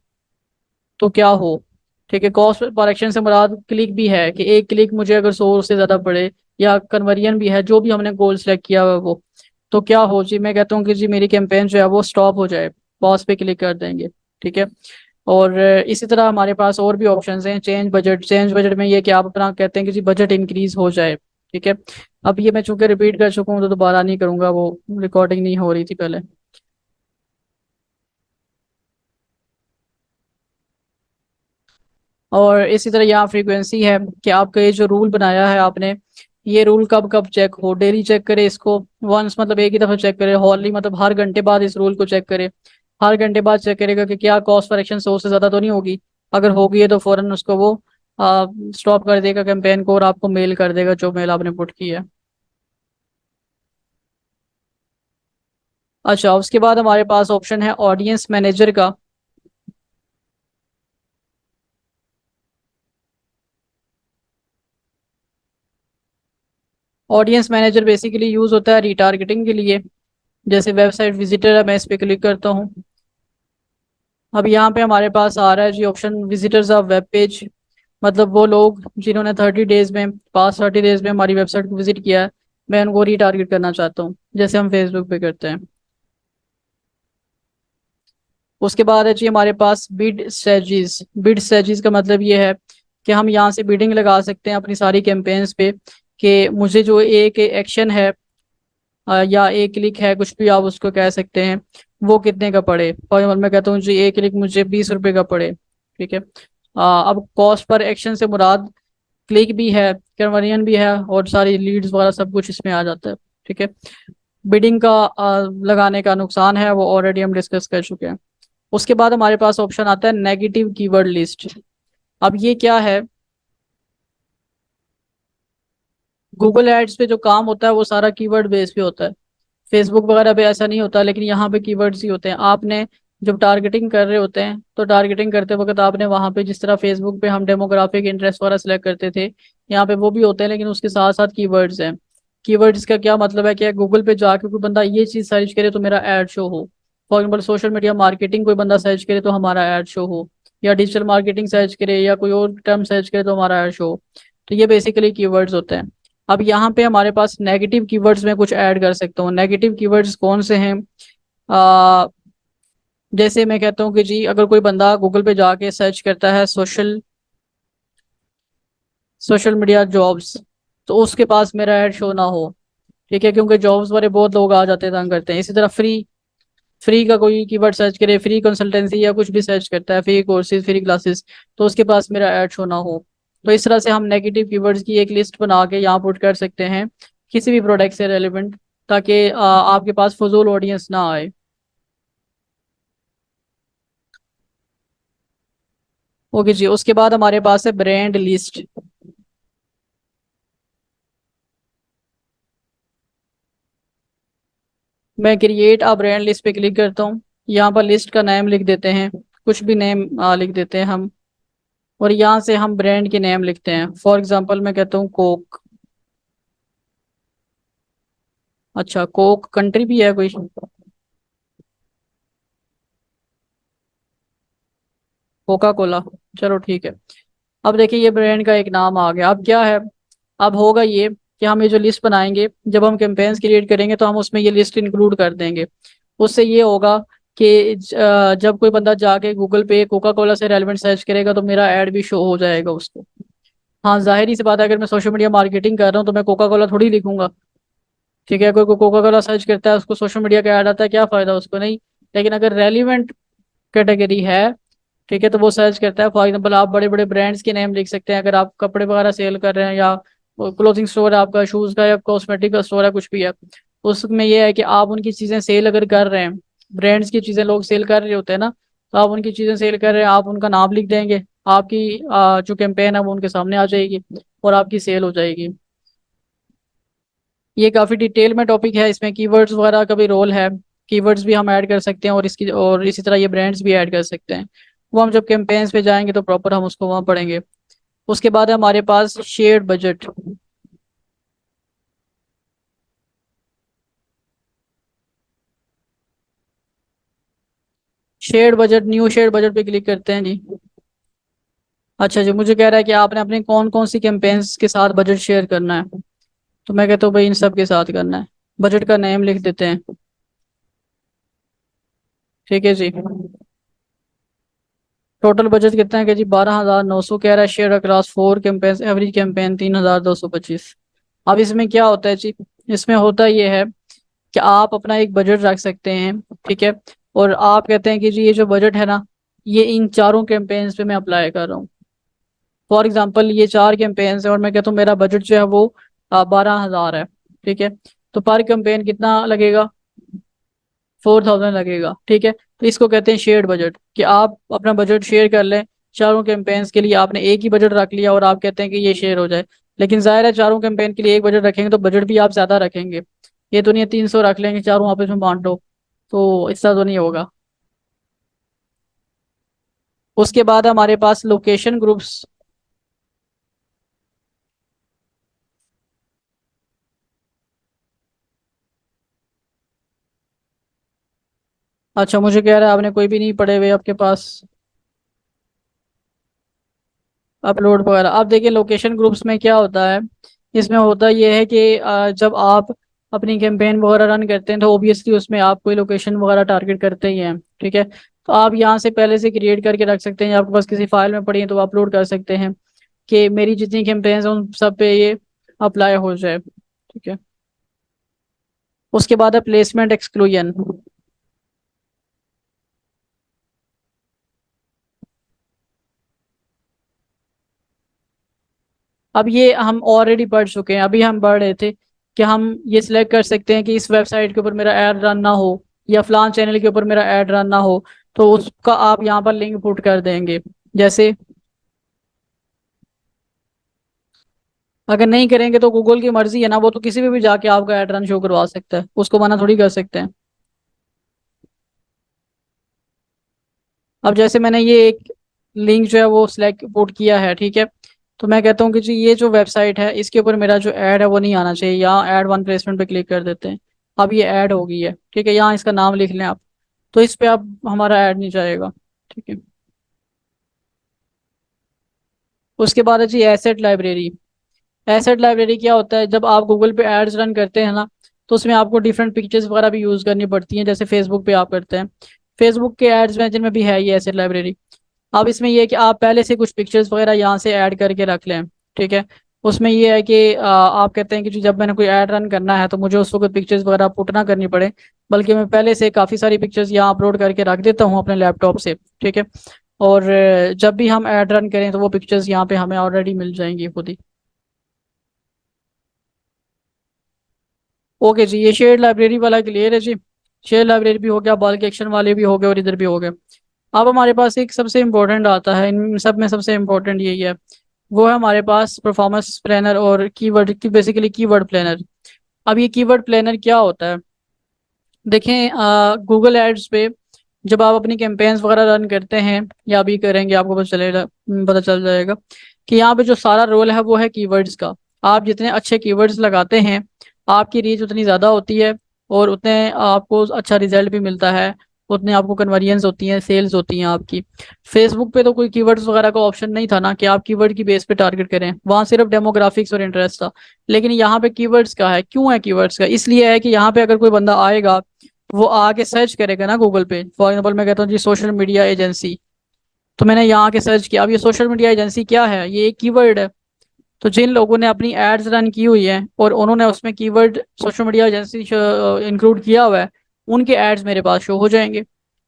तो क्या हो, ठीक है। कॉस्ट पर एक्शन से मुराद क्लिक भी है कि एक क्लिक मुझे अगर 100 से ज्यादा पड़े, या कन्वर्जन भी है, जो भी हमने गोल सेलेक्ट किया हुआ है वो, तो क्या हो जी, मैं कहता हूँ कि जी मेरी कैंपेन जो है वो स्टॉप हो जाए, पॉज पे क्लिक कर देंगे, ठीक है। और इसी तरह हमारे पास और भी ऑप्शंस हैं। चेंज बजट में ये कि आप अपना कहते हैं कि जी बजट इंक्रीज हो जाए, ठीक है। अब ये मैं चूंकि रिपीट कर चुका हूँ तो दोबारा नहीं करूंगा, वो रिकॉर्डिंग नहीं हो रही थी पहले। और इसी तरह यहाँ फ्रीक्वेंसी है कि आपका ये जो रूल बनाया है आपने, ये रूल कब कब चेक हो, डेली चेक करे इसको, वंस मतलब एक ही दफा चेक करे, हॉर्ली मतलब हर घंटे बाद इस रूल को चेक करे। हर घंटे बाद चेक करेगा कि क्या कॉस्ट पर एक्शन 100 से ज्यादा तो नहीं होगी। अगर होगी है तो फौरन उसको वो स्टॉप कर देगा कैंपेन को, और आपको मेल कर देगा जो मेल आपने पुट की है। अच्छा, उसके बाद हमारे पास ऑप्शन है ऑडियंस मैनेजर का। ऑडियंस मैनेजर बेसिकली यूज होता है रिटारगेटिंग के लिए। जैसे वेबसाइट विजिटर है, मैं इस पे क्लिक करता हूँ। अब यहाँ पे हमारे पास आ रहा है जी option visitors of web page, मतलब वो लोग जिन्होंने 30 डेज में, पास 30 डेज में हमारी वेबसाइट को विजिट किया है, मैं उनको रीटारगेट करना चाहता हूँ, जैसे हम फेसबुक पे करते हैं। उसके बाद है जी हमारे पास बिड स्ट्रेटजीज का मतलब ये है कि हम यहाँ से बिडिंग लगा सकते हैं अपनी सारी कैंपेन्स पे, कि मुझे जो एक एक्शन है या एक क्लिक है, कुछ भी आप उसको कह सकते हैं, वो कितने का पड़े। फॉर एग्जाम्पल मैं कहता हूँ जी एक क्लिक मुझे 20 रुपए का पड़े, ठीक है। अब कॉस्ट पर एक्शन से मुराद क्लिक भी है, कन्वर्जन भी है, और सारी लीड्स वगैरह सब कुछ इसमें आ जाता है, ठीक है। बिडिंग का लगाने का नुकसान है वो ऑलरेडी हम डिस्कस कर चुके हैं। उसके बाद हमारे पास ऑप्शन आता है नेगेटिव कीवर्ड लिस्ट। अब ये क्या है, गूगल एड्स पे जो काम होता है वो सारा कीवर्ड बेस पे होता है। फेसबुक वगैरह पे ऐसा नहीं होता, लेकिन यहाँ पे कीवर्ड्स ही होते हैं। आपने जब टारगेटिंग कर रहे होते हैं तो टारगेटिंग करते वक्त आपने वहाँ पे, जिस तरह फेसबुक पे हम डेमोग्राफिक इंटरेस्ट वगैरह सेलेक्ट करते थे, यहाँ पे वो भी होते हैं, लेकिन उसके साथ साथ कीवर्ड्स हैं। कीवर्ड्स का क्या मतलब है कि गूगल पे जाके कोई बंदा ये चीज़ सर्च करे तो मेरा ऐड शो हो। For example social media marketing कोई बंदा सर्च करे तो हमारा ऐड शो हो, या डिजिटल मार्केटिंग सर्च करे या कोई और टर्म सर्च करे तो हमारा ऐड शो हो। तो ये बेसिकली कीवर्ड्स होते हैं। अब यहाँ पे हमारे पास नेगेटिव कीवर्ड्स में कुछ ऐड कर सकता हूँ। नेगेटिव कीवर्ड्स कौन से हैं, आ, जैसे मैं कहता हूँ कि जी अगर कोई बंदा गूगल पे जाके सर्च करता है सोशल मीडिया जॉब्स, तो उसके पास मेरा ऐड शो ना हो, ठीक है, क्योंकि जॉब्स वाले बहुत लोग आ जाते हैं, तंग करते हैं। इसी तरह फ्री फ्री का कोई कीवर्ड सर्च करे, फ्री कंसल्टेंसी या कुछ भी सर्च करता है, फ्री कोर्सेज, फ्री क्लासेस, तो उसके पास मेरा ऐड शो ना हो। तो इस तरह से हम नेगेटिव कीवर्ड्स की एक लिस्ट बना के यहाँ पुट कर सकते हैं, किसी भी प्रोडक्ट से रेलिवेंट, ताकि आपके पास फजूल ऑडियंस ना आए। ओके जी, उसके बाद हमारे पास है ब्रांड लिस्ट। मैं क्रिएट अ ब्रांड लिस्ट पे क्लिक करता हूँ। यहाँ पर लिस्ट का नेम लिख देते हैं, कुछ भी नेम लिख देते हैं हम, और यहाँ से हम ब्रांड के नेम लिखते हैं। फॉर एग्जांपल मैं कहता हूँ कोक। अच्छा, कोक कंट्री भी है कोई? कोका कोला, चलो ठीक है। अब देखिए ये ब्रांड का एक नाम आ गया। अब क्या है, अब होगा ये कि हम ये जो लिस्ट बनाएंगे, जब हम कैंपेन्स क्रिएट करेंगे तो हम उसमें ये लिस्ट इंक्लूड कर देंगे। उससे ये होगा कि जब कोई बंदा जाके गूगल पे कोका कोला से रेलिवेंट सर्च करेगा तो मेरा ऐड भी शो हो जाएगा उसको। हाँ, जाहिर सी बात है, अगर मैं सोशल मीडिया मार्केटिंग कर रहा हूँ तो मैं कोका कोला थोड़ी लिखूंगा, ठीक है। कोई कोका कोला सर्च करता है, उसको सोशल मीडिया का ऐड आता है, क्या फायदा उसको, नहीं। लेकिन अगर रेलिवेंट कैटेगरी है, ठीक है, तो वो सर्च करता है। फॉर एग्जाम्पल आप बड़े बड़े ब्रांड्स के नेम लिख सकते हैं, अगर आप कपड़े वगैरह सेल कर रहे हैं, या क्लोथिंग स्टोर है आपका, शूज़ का या कॉस्मेटिक का स्टोर है, कुछ भी है, उसमें ये है कि आप उनकी चीज़ें सेल अगर कर रहे हैं, ब्रांड्स की चीज़ें लोग सेल कर रहे होते हैं ना, तो आप उनकी चीज़ें सेल कर रहे हैं, आप उनका नाम लिख देंगे, आपकी जो कैंपेन है वो उनके सामने आ जाएगी, और आपकी सेल हो जाएगी। ये काफ़ी डिटेल में टॉपिक है, इसमें कीवर्ड्स वगैरह का भी रोल है, कीवर्ड्स भी हम ऐड कर सकते हैं, और इसी तरह ये ब्रांड्स भी ऐड कर सकते हैं। वो हम जब कैंपेन्स पे जाएंगे तो प्रॉपर हम उसको वहाँ पढ़ेंगे। उसके बाद है हमारे पास shared budget. Shared budget, new shared budget पे क्लिक करते हैं जी। अच्छा जी, मुझे कह रहा है कि आपने अपने कौन कौन सी कैंपेन्स के साथ बजट शेयर करना है। तो मैं कहता हूँ भाई इन सब के साथ करना है। बजट का नेम लिख देते हैं। ठीक है जी। टोटल बजट कितना है कि जी 12,900 कह रहा है। Share across 4 campaigns, average campaign 3,225। अब इसमें क्या होता है जी, इसमें होता ये है कि आप अपना एक बजट रख सकते हैं। ठीक है। और आप कहते हैं कि जी ये जो बजट है ना, ये इन चारों कैंपेन्स पे मैं अप्लाई कर रहा हूँ। फॉर एग्जांपल ये 4 कैंपेन्स है और मैं कहता हूँ मेरा बजट जो है वो 12,000 है। ठीक है। तो पर कैंपेन कितना लगेगा, 4,000 लगेगा। ठीक है। तो इसको कहते हैं शेयर्ड बजट, कि आप अपना बजट शेयर कर लें। चारों कैंपेन्स के लिए आपने एक ही बजट रख लिया और आप कहते हैं कि ये शेयर हो जाए। लेकिन जाहिर है चारों कैंपेन के लिए एक बजट रखेंगे तो बजट भी आप ज्यादा रखेंगे। ये तो नहीं है 300 रख लेंगे, चारों आपस में बांट दो, तो इसका तो नहीं होगा। उसके बाद हमारे पास लोकेशन ग्रुप्स। अच्छा, मुझे कह रहा है आपने कोई भी नहीं पढ़े हुए आपके पास अपलोड वगैरह। अब देखिए लोकेशन ग्रुप्स में क्या होता है, इसमें होता यह है कि जब आप अपनी कैंपेन वगैरह रन करते हैं तो ओबियसली उसमें आप कोई लोकेशन वगैरह टारगेट करते ही हैं। ठीक है। तो आप यहाँ से पहले से क्रिएट करके रख सकते हैं, या आपके पास किसी फाइल में पड़ी है तो अपलोड कर सकते हैं कि मेरी जितनी कैंपेन्स हैं उन सब पे ये अप्लाई हो जाए। ठीक है। उसके बाद है प्लेसमेंट एक्सक्लूजन। अब ये हम ऑलरेडी पढ़ चुके हैं, अभी हम पढ़ रहे थे कि हम ये सिलेक्ट कर सकते हैं कि इस वेबसाइट के ऊपर मेरा ऐड रन ना हो, या फलान चैनल के ऊपर मेरा ऐड रन ना हो। तो उसका आप यहाँ पर लिंक पुट कर देंगे। जैसे अगर नहीं करेंगे तो गूगल की मर्जी है ना, वो तो किसी पे भी जाके आपका ऐड रन शो करवा सकता है, उसको मना थोड़ी कर सकते हैं। अब जैसे मैंने ये एक लिंक जो है वो सिलेक्ट पुट किया है। ठीक है। तो मैं कहता हूँ कि जी ये जो वेबसाइट है इसके ऊपर मेरा जो ऐड है वो नहीं आना चाहिए, यहाँ ऐड वन प्लेसमेंट पे क्लिक कर देते हैं। अब ये ऐड हो गई है। ठीक है, यहाँ इसका नाम लिख लें आप। तो इस पे अब हमारा ऐड नहीं जाएगा। ठीक है। उसके बाद है जी एसेट लाइब्रेरी। एसेट लाइब्रेरी क्या होता है, जब आप गूगल पे एड्स रन करते हैं ना, तो उसमें आपको डिफरेंट पिक्चर्स वगैरह भी यूज़ करनी पड़ती हैं, जैसे फेसबुक पे आप करते हैं। फेसबुक के एड्स में जिनमें भी है ये एसेट लाइब्रेरी। अब इसमें ये है कि आप पहले से कुछ पिक्चर्स वगैरह यहाँ से ऐड करके रख लें। ठीक है। उसमें ये है कि आप कहते हैं कि जो जब मैंने कोई ऐड रन करना है तो मुझे उस वक्त पिक्चर्स वगैरह पुट ना करनी पड़े, बल्कि मैं पहले से काफ़ी सारी पिक्चर्स यहाँ अपलोड करके रख देता हूँ अपने लैपटॉप से। ठीक है। और जब भी हम ऐड रन करें तो वो पिक्चर्स यहाँ पे हमें ऑलरेडी मिल जाएंगी खुद ही। ओके जी, ये शेयर्ड लाइब्रेरी वाला क्लियर है जी। शेयर लाइब्रेरी भी हो गया, बल्क एक्शन वाले भी हो गए, और इधर भी हो गए। अब हमारे पास एक सबसे इम्पोर्टेंट आता है, इन सब में सबसे इम्पोर्टेंट यही है, वो है हमारे पास परफॉर्मेंस प्लानर और कीवर्ड की, बेसिकली कीवर्ड प्लानर। अब ये कीवर्ड प्लानर क्या होता है, देखें गूगल एड्स पे जब आप अपनी कैंपेन्स वगैरह रन करते हैं या भी करेंगे, आपको पता चल जाएगा कि यहाँ पे जो सारा रोल है वो है कीवर्ड्स का। आप जितने अच्छे कीवर्ड्स लगाते हैं आपकी रीच उतनी ज़्यादा होती है, और उतने आपको अच्छा रिजल्ट भी मिलता है, उतने आपको कन्वर्जन्स होती हैं, सेल्स होती हैं आपकी। फेसबुक पे तो कोई कीवर्ड्स वगैरह का ऑप्शन नहीं था ना कि आप कीवर्ड की बेस पे टारगेट करें, वहाँ सिर्फ डेमोग्राफिक्स और इंटरेस्ट था। लेकिन यहाँ पे कीवर्ड्स का है। क्यों है कीवर्ड्स का, इसलिए है कि यहाँ पे अगर कोई बंदा आएगा वो आके सर्च करेगा ना गूगल पे। फॉर एग्जाम्पल मैं कहता हूँ जी सोशल मीडिया एजेंसी, तो मैंने यहाँ के सर्च किया। अब ये सोशल मीडिया एजेंसी क्या है, ये एक कीवर्ड है। तो जिन लोगों ने अपनी एड्स रन की हुई है और उन्होंने उसमें keyword social media agency include किया हुआ है, उनके एड्स मेरे पास शो हो जाएंगे।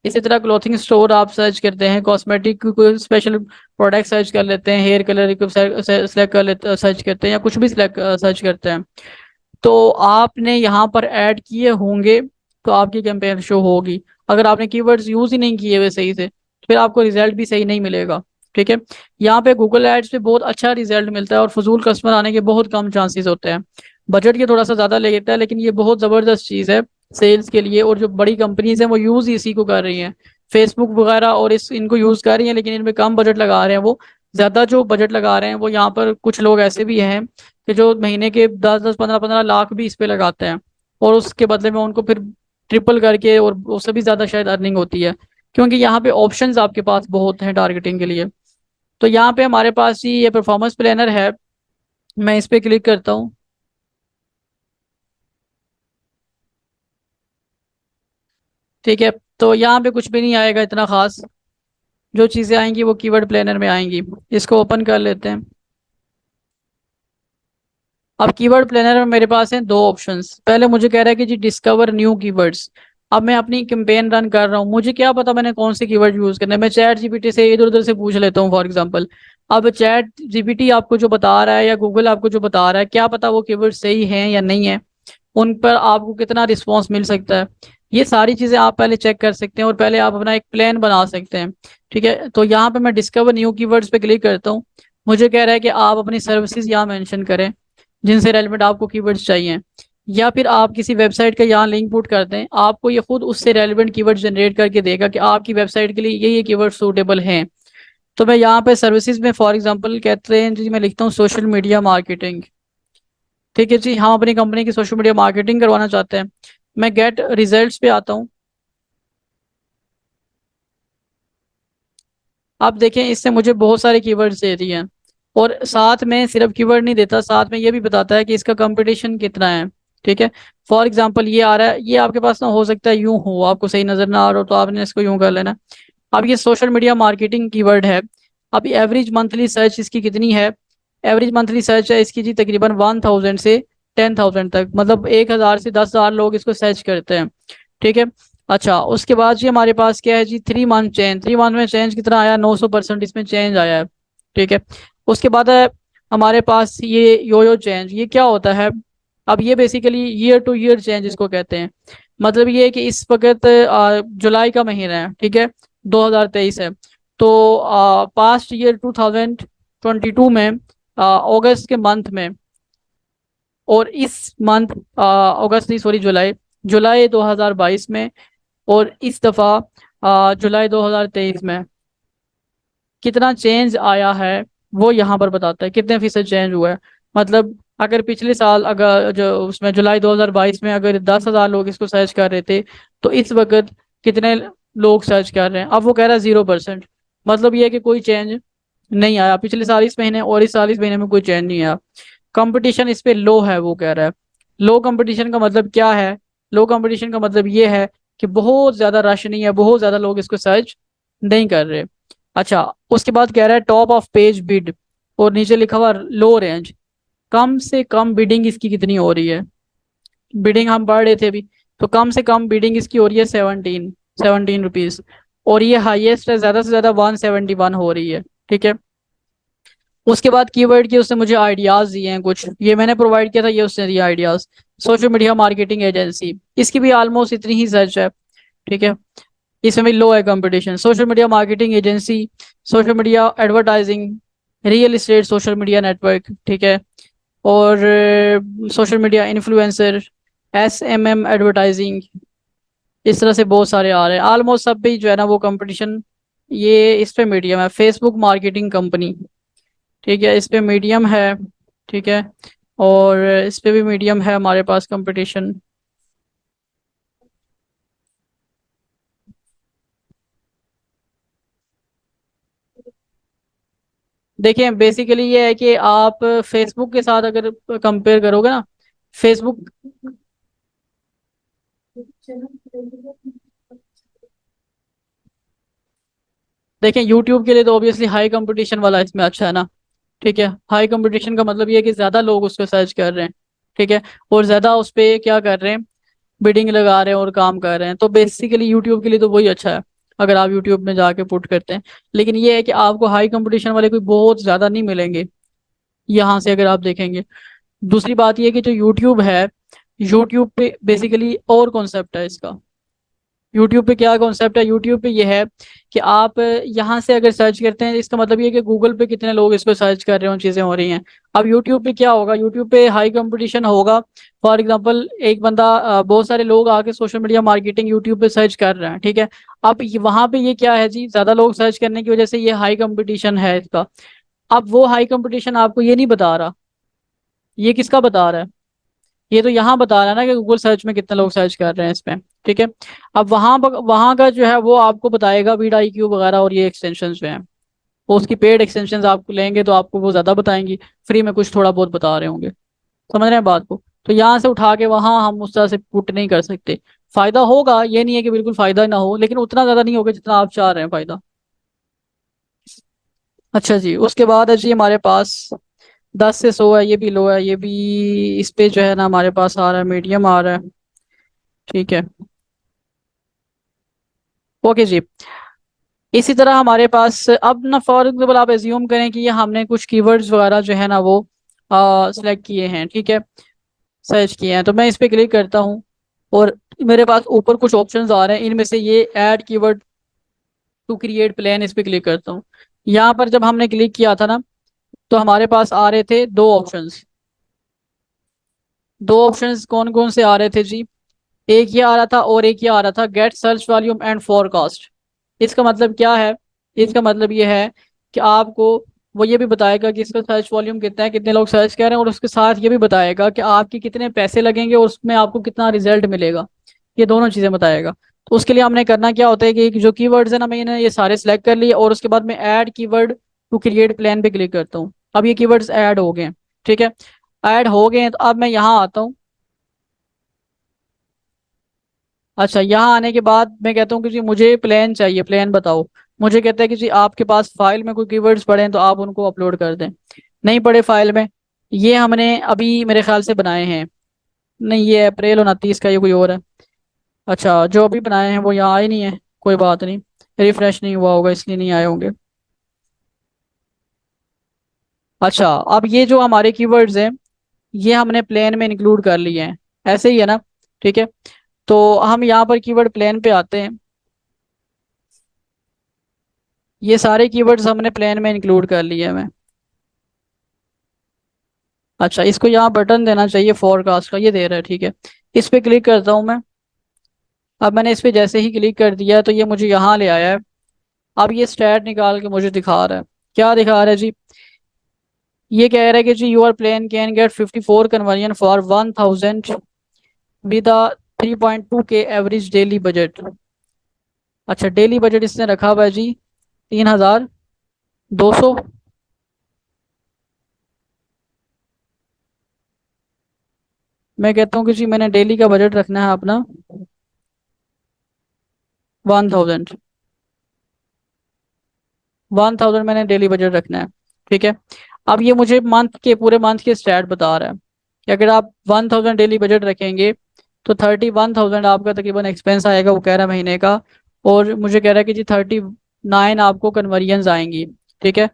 इसी तरह क्लोथिंग स्टोर आप सर्च करते हैं, कॉस्मेटिक कोई स्पेशल प्रोडक्ट सर्च कर लेते हैं, हेयर कलर को सेलेक्ट कर लेते सर्च करते हैं, या कुछ भी सिलेक्ट सर्च करते हैं, तो आपने यहाँ पर ऐड किए होंगे तो आपकी कैंपेन शो होगी। अगर आपने कीवर्ड्स यूज ही नहीं किए हुए सही से तो फिर आपको रिजल्ट भी सही नहीं मिलेगा। ठीक है। यहाँ पे गूगल एड्स पे बहुत अच्छा रिजल्ट मिलता है और फजूल कस्टमर आने के बहुत कम चांसेस होते हैं। बजट ये थोड़ा सा ज़्यादा ले लेता है, लेकिन ये बहुत ज़बरदस्त चीज़ है सेल्स के लिए, और जो बड़ी कंपनीज हैं वो यूज इसी को कर रही हैं, फेसबुक वगैरह, और इस इनको यूज कर रही हैं, लेकिन इनमें कम बजट लगा रहे हैं वो। ज्यादा जो बजट लगा रहे हैं वो यहाँ पर कुछ लोग ऐसे भी हैं कि जो महीने के 10-10 15-15 लाख भी इस पे लगाते हैं, और उसके बदले में उनको फिर ट्रिपल करके और उससे भी ज्यादा शायद अर्निंग होती है, क्योंकि यहाँ पे ऑप्शंस आपके पास बहुत हैं टारगेटिंग के लिए। तो यहाँ पे हमारे पास ही ये परफॉर्मेंस प्लानर है, मैं इस पे क्लिक करता हूँ। ठीक है, तो यहाँ पे कुछ भी नहीं आएगा इतना खास, जो चीज़ें आएंगी वो कीवर्ड प्लानर में आएंगी। इसको ओपन कर लेते हैं। अब कीवर्ड प्लानर में मेरे पास हैं दो ऑप्शंस। पहले मुझे कह रहा है कि जी डिस्कवर न्यू कीवर्ड्स। अब मैं अपनी कैंपेन रन कर रहा हूँ, मुझे क्या पता मैंने कौन से कीवर्ड यूज करने हैं। मैं चैट जीपीटी से इधर उधर से पूछ लेता हूँ फॉर एग्जांपल। अब चैट जीपीटी आपको जो बता रहा है या गूगल आपको जो बता रहा है, क्या पता वो कीवर्ड सही है या नहीं है, उन पर आपको कितना रिस्पॉन्स मिल सकता है, ये सारी चीज़ें आप पहले चेक कर सकते हैं, और पहले आप अपना एक प्लान बना सकते हैं। ठीक है, तो यहाँ पे मैं डिस्कवर न्यू कीवर्ड्स पे क्लिक करता हूँ। मुझे कह रहा है कि आप अपनी सर्विसेज यहाँ मेंशन करें जिनसे रेलिवेंट आपको कीवर्ड्स चाहिए, या फिर आप किसी वेबसाइट का यहाँ लिंक पुट कर दें, आपको ये खुद उससे रेलिवेंट कीवर्ड जनरेट करके देगा कि आपकी वेबसाइट के लिए ये कीवर्ड सूटेबल हैं। तो मैं यहाँ पे सर्विसेज में फॉर एग्जांपल कहते हैं जी, मैं लिखता हूँ सोशल मीडिया मार्केटिंग। ठीक है जी, हम अपनी कंपनी की सोशल मीडिया मार्केटिंग करवाना चाहते हैं। मैं गेट रिजल्ट्स पे आता हूँ। आप देखें इससे मुझे बहुत सारे कीवर्ड्स दे दिए हैं, और साथ में सिर्फ कीवर्ड नहीं देता, साथ में ये भी बताता है कि इसका कंपटीशन कितना है। ठीक है, फॉर एग्जांपल ये आ रहा है, ये आपके पास ना हो सकता है यूं हो, आपको सही नजर ना आ रहा हो तो आपने इसको यूं कर लेना। अब ये सोशल मीडिया मार्केटिंग कीवर्ड है। अब एवरेज मंथली सर्च इसकी कितनी है? एवरेज मंथली सर्च है इसकी जी तकरीबन 1000 से 10,000 तक, मतलब 1000 से 10,000 लोग इसको सर्च करते हैं। ठीक है, अच्छा उसके बाद जी हमारे पास क्या है जी, 3 मंथ चेंज। 3 मंथ में चेंज कितना आया? 900% इसमें चेंज आया है। ठीक है, उसके बाद है हमारे पास ये योयो चेंज। ये क्या होता है? अब ये basically year two year change इसको कहते हैं। मतलब ये है कि इस वक्त जुलाई का महीना है, ठीक है, 2023 है, तो पास्ट ईयर 2022 में अगस्त के मंथ में, और इस मंथ अगस्त नहीं सॉरी जुलाई, जुलाई 2022 में, और इस दफ़ा जुलाई 2023 में कितना चेंज आया है वो यहाँ पर बताता है, कितने फीसद चेंज हुआ है। मतलब अगर पिछले साल अगर जो उसमें जुलाई 2022 में अगर 10,000 लोग इसको सर्च कर रहे थे, तो इस वक्त कितने लोग सर्च कर रहे हैं? अब वो कह रहा है 0%। मतलब ये है कि कोई चेंज नहीं आया पिछले साल इस महीने, और इस साल इस महीने में कोई चेंज नहीं आया। कंपटीशन इस पे लो है, वो कह रहा है। लो कंपटीशन का मतलब क्या है? लो कंपटीशन का मतलब ये है कि बहुत ज्यादा रश नहीं है, बहुत ज्यादा लोग इसको सर्च नहीं कर रहे। अच्छा, उसके बाद कह रहा है टॉप ऑफ पेज बिड, और नीचे लिखा हुआ लो रेंज, कम से कम बिडिंग इसकी कितनी हो रही है? बिडिंग हम पढ़ रहे थे अभी, तो कम से कम बिडिंग इसकी हो रही है 17 रुपीज, और ये हाईएस्ट है, ज्यादा से ज्यादा 171 हो रही है। ठीक है, उसके बाद कीवर्ड के उसने मुझे आइडियाज दिए हैं कुछ, ये मैंने प्रोवाइड किया था, ये उसने दिया ideas. Social media marketing agency, इसकी भी ऑलमोस्ट इतनी ही सर्च है। ठीक है, इसमें भी लो है competition. Social media marketing agency, social media advertising, real estate social media network, ठीक है, और social media influencer, SMM advertising, इस तरह से बहुत सारे आ रहे हैं। ऑलमोस्ट सब पे ही जो है ना वो कंपटीशन, ये इस पे मीडियम है। फेसबुक मार्केटिंग कंपनी, ठीक है, इस पे मीडियम है। ठीक है, और इस पे भी मीडियम है हमारे पास कंपटीशन। देखिए बेसिकली ये है कि आप फेसबुक के साथ अगर कंपेयर करोगे ना, फेसबुक, देखें यूट्यूब के लिए तो ऑब्वियसली हाई कंपटीशन वाला इसमें अच्छा है ना। ठीक है, हाई कंपटीशन का मतलब ये है कि ज्यादा लोग उसको सर्च कर रहे हैं। ठीक है, और ज्यादा उस पे क्या कर रहे हैं, बिडिंग लगा रहे हैं और काम कर रहे हैं, तो बेसिकली यूट्यूब के लिए तो वही अच्छा है अगर आप यूट्यूब में जाके पुट करते हैं। लेकिन ये है कि आपको हाई कंपटीशन वाले कोई बहुत ज्यादा नहीं मिलेंगे यहाँ से अगर आप देखेंगे। दूसरी बात ये है कि जो यूट्यूब है, यूट्यूब पे बेसिकली और कॉन्सेप्ट है इसका। यूट्यूब पे क्या कॉन्सेप्ट है, यूट्यूब पे ये है कि आप यहाँ से अगर सर्च करते हैं, इसका मतलब ये है कि गूगल पे कितने लोग इसको सर्च कर रहे हो, चीज़ें हो रही हैं। अब यूट्यूब पे क्या होगा, यूट्यूब पे हाई कंपटीशन होगा। फॉर एग्जांपल एक बंदा, बहुत सारे लोग आके सोशल मीडिया मार्केटिंग यूट्यूब पे सर्च कर रहे हैं, ठीक है। अब वहाँ पे ये क्या है जी, ज़्यादा लोग सर्च करने की वजह से ये हाई कंपटीशन है इसका। अब वो हाई कंपटीशन आपको ये नहीं बता रहा, ये किसका बता रहा है, ये तो यहाँ बता रहा है ना कि गूगल सर्च में कितने लोग सर्च कर रहे हैं इसमें, ठीक है। अब वहाँ का जो है वो आपको बताएगा वीड आई क्यू वगैरह, और ये एक्सटेंशन जो हैं वो उसकी पेड एक्सटेंशन आप लेंगे तो आपको वो ज़्यादा बताएंगी, फ्री में कुछ थोड़ा बहुत बता रहे होंगे। समझ रहे हैं बात को। तो यहाँ से उठा के वहाँ हम उस तरह से पुट नहीं कर सकते। फायदा होगा, ये नहीं है कि बिल्कुल फायदा ना हो, लेकिन उतना ज़्यादा नहीं होगा जितना आप चाह रहे हैं फायदा। अच्छा जी, उसके बाद है जी हमारे पास 10 से 100 है, ये भी लो है, ये भी इस पे जो है ना हमारे पास आ रहा है, मीडियम आ रहा है, ठीक है। ओके जी। इसी तरह हमारे पास अब ना, फॉर एग्जाम्पल आप एज्यूम करें कि ये हमने कुछ कीवर्ड्स वगैरह जो है ना वो सिलेक्ट किए हैं, ठीक है, सर्च किए हैं। तो मैं इस पे क्लिक करता हूँ और मेरे पास ऊपर कुछ ऑप्शंस आ रहे हैं, इनमें से ये add keyword to create plan, इस पे क्लिक करता हूँ। यहाँ पर जब हमने क्लिक किया था ना, तो हमारे पास आ रहे थे दो ऑप्शंस। दो ऑप्शंस कौन कौन से आ रहे थे जी, एक ये आ रहा था और एक ये आ रहा था, get search volume and forecast. इसका मतलब क्या है, इसका मतलब ये है कि आपको वो ये भी बताएगा कि इसका सर्च वॉल्यूम कितना है, कितने लोग सर्च कर रहे हैं, और उसके साथ ये भी बताएगा कि आपके कितने पैसे लगेंगे और उसमें आपको कितना रिजल्ट मिलेगा। ये दोनों चीज़ें बताएगा। तो उसके लिए हमने करना क्या होता है कि जो कीवर्ड्स है ना, मैंने ये सारे सेलेक्ट कर लिए और उसके बाद मैं add keyword to create plan पे क्लिक करता हूँ। अब ये कीवर्ड्स ऐड हो गए हैं, ठीक है। ऐड हो गए हैं तो अब मैं यहाँ आता हूँ। अच्छा, यहाँ आने के बाद मैं कहता हूँ कि जी मुझे प्लान चाहिए, प्लान बताओ। मुझे कहता है कि जी आपके पास फाइल में कोई कीवर्ड्स पड़े हैं तो आप उनको अपलोड कर दें। नहीं पड़े फाइल में, ये हमने अभी मेरे ख्याल से बनाए हैं। नहीं, ये अप्रैल 29 का, ये कोई और है। अच्छा, जो अभी बनाए हैं वो यहाँ आए नहीं है, कोई बात नहीं, रिफ्रेश नहीं हुआ होगा इसलिए नहीं आए होंगे। अच्छा, अब ये जो हमारे कीवर्ड्स हैं ये हमने प्लान में इंक्लूड कर लिए हैं, ऐसे ही है ना, ठीक है। तो हम यहाँ पर कीवर्ड प्लान पे आते हैं। ये सारे कीवर्ड्स हमने प्लान में इंक्लूड कर लिए हैं मैं। अच्छा, इसको यहाँ बटन देना चाहिए फोरकास्ट का, ये दे रहा है, ठीक है। इस पे क्लिक करता हूँ मैं। अब मैंने इस पे जैसे ही क्लिक कर दिया तो ये मुझे यहाँ ले आया है। अब ये स्टैट निकाल के मुझे दिखा रहा है। क्या दिखा रहा है जी, ये कह रहा है कि जी your plan can get 54 conversion for 1000 with 3.2 K average daily budget. अच्छा, डेली बजट इसने रखा हुआ है जी 3200। मैं कहता हूँ कि जी मैंने डेली का बजट रखना है अपना 1000। 1000 मैंने डेली बजट रखना है, ठीक है। अब ये मुझे मंथ के, पूरे मंथ के स्टैट बता रहा है कि अगर आप 1000 डेली बजट रखेंगे तो 31,000 आपका तकरीबन एक्सपेंस आएगा, वो कह रहा है महीने का। और मुझे कह रहा है कि जी 39 आपको कन्वर्जन्स आएंगी, ठीक है।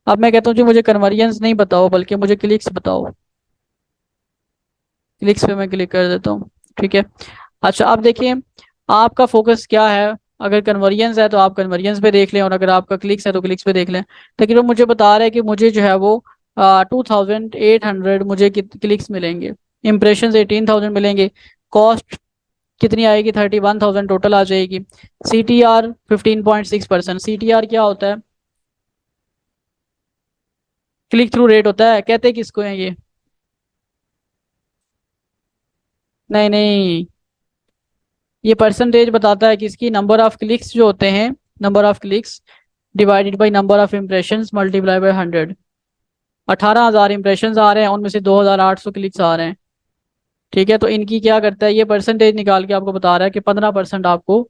अब मैं कहता हूँ जी मुझे कन्वर्जन्स नहीं बताओ, बल्कि मुझे क्लिक्स बताओ। क्लिक्स पे मैं क्लिक कर देता हूँ, ठीक है। अच्छा, अब देखिए आपका फोकस क्या है। अगर कन्वर्जन्स है तो आप कन्वर्जन्स पे देख लें, और अगर आपका क्लिक्स है तो क्लिक्स पे देख लें। लेकिन वो मुझे बता रहा है कि मुझे जो है वो 2800 मुझे क्लिक्स मिलेंगे, इम्प्रेशन 18,000 मिलेंगे, कॉस्ट कितनी आएगी, 31,000 टोटल आ जाएगी। CTR 15.6%। CTR क्या होता है, क्लिक थ्रू रेट होता है, कहते किसको है ये। नहीं नहीं, ये परसेंटेज बताता है कि इसकी नंबर ऑफ क्लिक्स जो होते हैं, number of clicks divided by number of impression multiply by 100। 18,000 impression आ रहे हैं, उनमें से 2,800 क्लिक्स आ रहे हैं, ठीक है। तो इनकी क्या करता है, ये परसेंटेज निकाल के आपको बता रहा है कि 15% आपको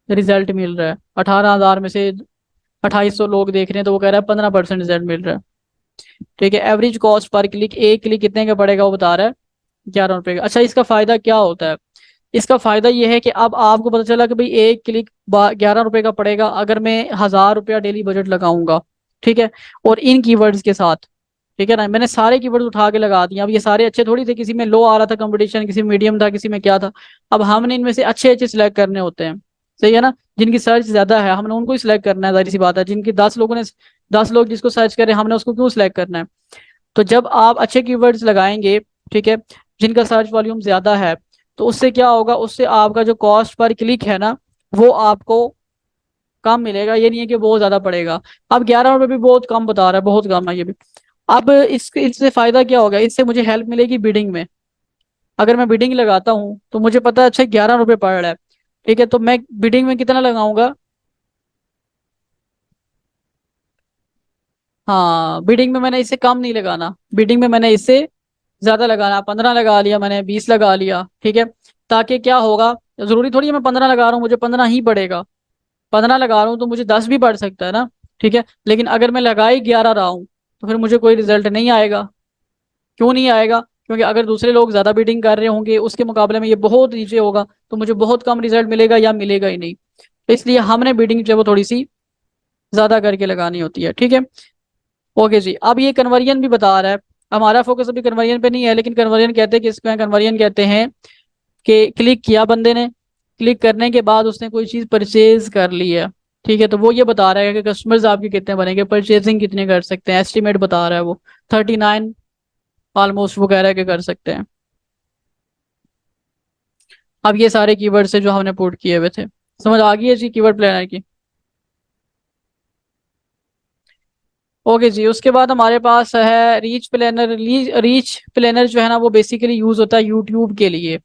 रिजल्ट मिल रहा है। 18,000 में से 2,800 लोग देख रहे हैं तो वो कह रहा है 15% रिजल्ट मिल रहा है, ठीक है। एवरेज कॉस्ट पर क्लिक, एक क्लिक कितने का पड़ेगा वो बता रहा है, 11 रुपये का। अच्छा, इसका फायदा क्या होता है, इसका फायदा ये है कि अब आपको पता चला कि भाई एक क्लिक 11 रुपए का पड़ेगा अगर मैं 1,000 रुपया डेली बजट लगाऊंगा, ठीक है। और इन कीवर्ड्स के साथ, ठीक है ना, मैंने सारे कीवर्ड्स उठा के लगा दिए। अब ये सारे अच्छे थोड़ी थे, किसी में लो आ रहा था कंपटीशन, किसी में मीडियम था, किसी में क्या था। अब हमने इनमें से अच्छे अच्छे सिलेक्ट करने होते हैं, सही है ना। जिनकी सर्च ज्यादा है हमने उनको ही सिलेक्ट करना है, जाहिर सी बात है। जिनकी 10 लोगों ने, 10 लोग जिसको सर्च करें हमने उसको क्यों सिलेक्ट करना है। तो जब आप अच्छे कीवर्ड्स लगाएंगे, ठीक है, जिनका सर्च वॉल्यूम ज्यादा है, तो उससे क्या होगा, उससे आपका जो कॉस्ट पर क्लिक है ना, वो आपको कम मिलेगा। ये नहीं है कि बहुत ज्यादा पड़ेगा। अब 11 रुपये भी बहुत कम बता रहा है, बहुत कम है ये भी। अब इससे फायदा क्या होगा, इससे मुझे हेल्प मिलेगी बिडिंग में। अगर मैं बिडिंग लगाता हूँ तो मुझे पता है अच्छा 11 रुपये पड़ रहा है, ठीक है, तो मैं बिडिंग में कितना लगाऊंगा। हाँ, बिडिंग में मैंने इससे कम नहीं लगाना, बिडिंग में मैंने इससे ज्यादा लगाना। 15 लगा लिया मैंने, 20 लगा लिया, ठीक है। ताकि क्या होगा, जरूरी थोड़ी है मैं 15 लगा रहा हूँ मुझे 15 ही पड़ेगा। 15 लगा रहा हूँ तो मुझे 10 भी पड़ सकता है ना, ठीक है। लेकिन अगर मैं लगा ही 11 रहा हूँ तो फिर मुझे कोई रिजल्ट नहीं आएगा। क्यों नहीं आएगा, क्योंकि अगर दूसरे लोग ज्यादा बिडिंग कर रहे होंगे उसके मुकाबले में ये बहुत नीचे होगा, तो मुझे बहुत कम रिजल्ट मिलेगा या मिलेगा ही नहीं। तो इसलिए हमने बिडिंग जो है वो थोड़ी सी ज्यादा करके लगानी होती है, ठीक है। ओके जी, अब ये कन्वर्जन भी बता रहा है। हमारा फोकस अभी कन्वर्जन पे नहीं है, लेकिन कन्वर्जन कहते हैं कि इसको कन्वर्जन कहते हैं कि क्लिक किया बंदे ने, क्लिक करने के बाद उसने कोई चीज़ परचेज कर ली है, ठीक है। तो वो ये बता रहा है कि कस्टमर्स आपके कितने बनेंगे, परचेजिंग कितने कर सकते हैं, एस्टिमेट बता रहा है वो। 39 ऑलमोस्ट वो कह रहा है कि कर सकते हैं। अब ये सारे कीवर्ड्स है जो हमने पुट किए हुए थे। समझ आ गई है जी कीवर्ड प्लानर की। ओके जी, उसके बाद हमारे पास है रीच प्लानर। रीच प्लानर जो है ना वो बेसिकली यूज होता है यूट्यूब के लिए,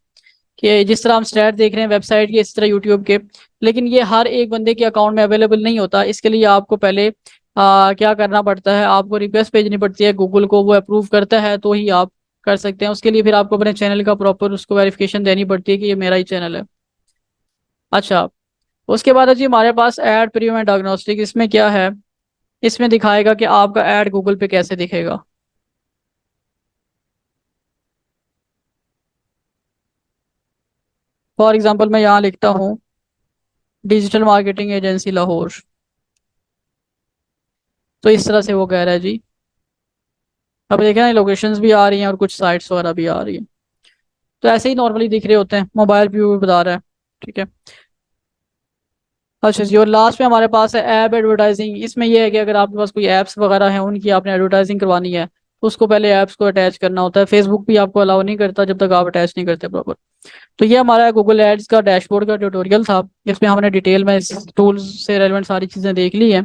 कि जिस तरह हम स्टैट देख रहे हैं वेबसाइट के, इस तरह यूट्यूब के। लेकिन ये हर एक बंदे के अकाउंट में अवेलेबल नहीं होता। इसके लिए आपको पहले क्या करना पड़ता है, आपको रिक्वेस्ट भेजनी पड़ती है गूगल को, वो अप्रूव करता है तो ही आप कर सकते हैं। उसके लिए फिर आपको अपने चैनल का प्रॉपर उसको वेरिफिकेशन देनी पड़ती है कि ये मेरा ही चैनल है। अच्छा, उसके बाद है जी हमारे पास एड प्रीमियम एंड डायग्नोस्टिक। इसमें क्या है, इसमें दिखाएगा कि आपका ऐड गूगल पे कैसे दिखेगा। फॉर एग्जांपल मैं यहाँ लिखता हूँ डिजिटल मार्केटिंग एजेंसी लाहौर, तो इस तरह से वो कह रहा है जी। अब देखें ना, लोकेशंस भी आ रही हैं और कुछ साइट्स वगैरह भी आ रही हैं। तो ऐसे ही नॉर्मली दिख रहे होते हैं, मोबाइल व्यू भी बता रहा है, ठीक है। अच्छा जी, और लास्ट में हमारे पास है ऐप एडवर्टाइजिंग। इसमें यह है कि अगर आपके पास कोई ऐप्स वगैरह हैं, उनकी आपने एडवर्टाइजिंग करवानी है, तो उसको पहले ऐप्स को अटैच करना होता है। फेसबुक भी आपको अलाउ नहीं करता जब तक आप अटैच नहीं करते प्रॉपर। तो ये हमारा गूगल एड्स का डैशबोर्ड का ट्यूटोरियल था। इसमें हमने डिटेल में इस टूल्स से रेलेवेंट सारी चीज़ें देख ली हैं,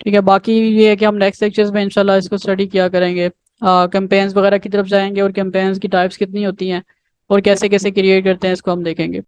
ठीक है। बाकी ये है कि हम नेक्स्ट लेक्चर्स में इंशाल्लाह इसको स्टडी किया करेंगे, कैंपेन्स वगैरह की तरफ जाएंगे और कैंपेन्स की टाइप्स कितनी होती हैं और कैसे कैसे क्रिएट करते हैं इसको हम देखेंगे।